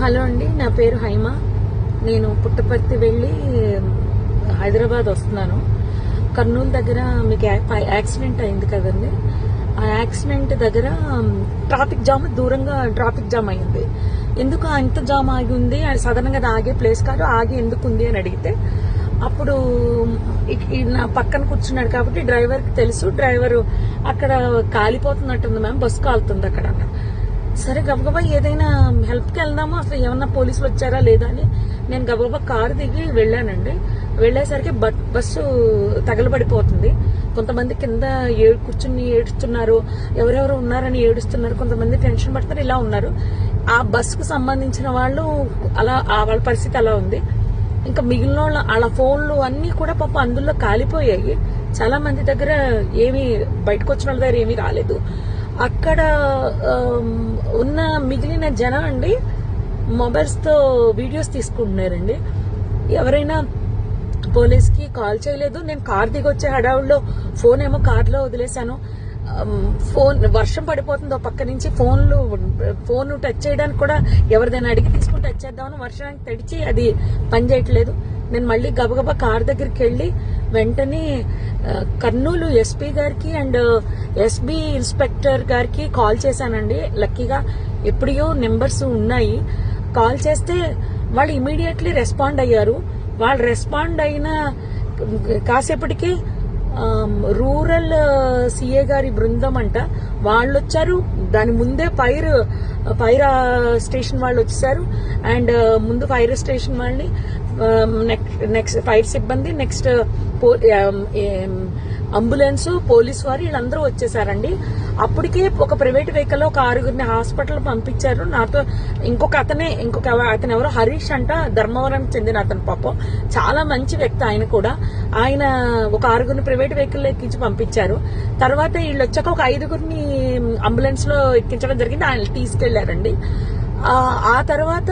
Hello అండి, నా పేరు హైమ. నేను పుట్టపర్తి వెళ్ళి హైదరాబాద్ వస్తున్నాను. కర్నూలు దగ్గర మీకు యాక్సిడెంట్ అయింది కదండి. ఆ యాక్సిడెంట్ దగ్గర ట్రాఫిక్ జామ్, దూరంగా ట్రాఫిక్ జామ్ అయింది. ఎందుకు అంత జామ్ ఆగి ఉంది? సడన్ గా ఆగే ప్లేస్ కాదు, ఆగి ఎందుకు ఉంది అని అడిగితే అప్పుడు నా పక్కన కూర్చున్నాడు కాబట్టి డ్రైవర్కి తెలుసు. డ్రైవర్ అక్కడ కాలిపోతున్నట్టుంది మ్యామ్, బస్సు కాలుతుంది అక్కడ అన్న. సరే గబగబా ఏదైనా హెల్ప్కి వెళ్దాము, అసలు ఏమన్నా పోలీసులు వచ్చారా లేదా అని నేను గబగబా కారు దిగి వెళ్ళానండి. వెళ్ళేసరికి బస్సు తగలబడిపోతుంది. కొంతమంది కింద కూర్చుని ఏడుస్తున్నారు, ఎవరెవరు ఉన్నారని ఏడుస్తున్నారు, కొంతమంది టెన్షన్ పడుతున్నారు, ఇలా ఉన్నారు. ఆ బస్సుకు సంబంధించిన వాళ్ళు అలా వాళ్ళ పరిస్థితి అలా ఉంది. ఇంకా మిగిలిన వాళ్ళ ఫోన్లు అన్ని కూడా పాపం అందులో కాలిపోయాయి. చాలా మంది దగ్గర ఏమి బయటకు వచ్చిన వాళ్ళ దగ్గర ఏమీ రాలేదు. అక్కడ ఉన్న మిగిలిన జనం అండి మొబైల్స్ తో వీడియోస్ తీసుకుంటున్నారండి. ఎవరైనా పోలీస్కి కాల్ చేయలేదు. నేను కార్ దిగి వచ్చే హడావుల్లో ఫోన్ ఏమో కార్లో వదిలేశాను. ఫోన్ వర్షం పడిపోతుంది ఒక పక్క నుంచి, ఫోన్ టచ్ చేయడానికి కూడా ఎవరిదైనా అడిగి తీసుకుని టచ్ చేద్దామని వర్షానికి తడిచి అది పనిచేయట్లేదు. నేను మళ్ళీ గబగబా కార్ దగ్గరికి వెళ్ళి వెంటనే కర్నూలు ఎస్పీ గారికి అండ్ ఎస్బీ ఇన్స్పెక్టర్ గారికి కాల్ చేశానండి. లక్కీగా ఎప్పుడో నెంబర్స్ ఉన్నాయి. కాల్ చేస్తే వాళ్ళు ఇమీడియట్లీ రెస్పాండ్ అయ్యారు. వాళ్ళు రెస్పాండ్ అయిన కాసేపటికి రూరల్ సిఏ గారి బృందం అంట వాళ్ళు వచ్చారు. దాని ముందే ఫైర్ స్టేషన్ వాళ్ళు వచ్చేసారు. అండ్ ముందు ఫైర్ స్టేషన్ వాళ్ళని, నెక్స్ట్ ఫైర్ సిబ్బంది, నెక్స్ట్ అంబులెన్స్, పోలీసు వారు వీళ్ళందరూ వచ్చేసారండి. అప్పటికే ఒక ప్రైవేట్ వెహికల్ ఒక 6గురిని హాస్పిటల్ పంపించారు. నాతో ఇంకొక అతను ఎవరో హరీష్ అంట, ధర్మవరానికి చెందిన అతను. పాపం చాలా మంచి వ్యక్తి ఆయన కూడా. ఆయన ఒక 6గురిని ప్రైవేట్ వెహికల్ ఎక్కించి పంపించారు. తర్వాత వీళ్ళు వచ్చాక ఒక 5గురిని అంబులెన్స్ లో ఎక్కించడం జరిగింది. ఆయన తీసుకెళ్లారండి. ఆ తర్వాత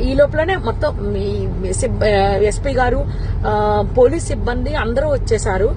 ఈ లోపలనే మొత్తం ఎస్పీ గారు, పోలీస్ సిబ్బంది అందరూ వచ్చేసారు.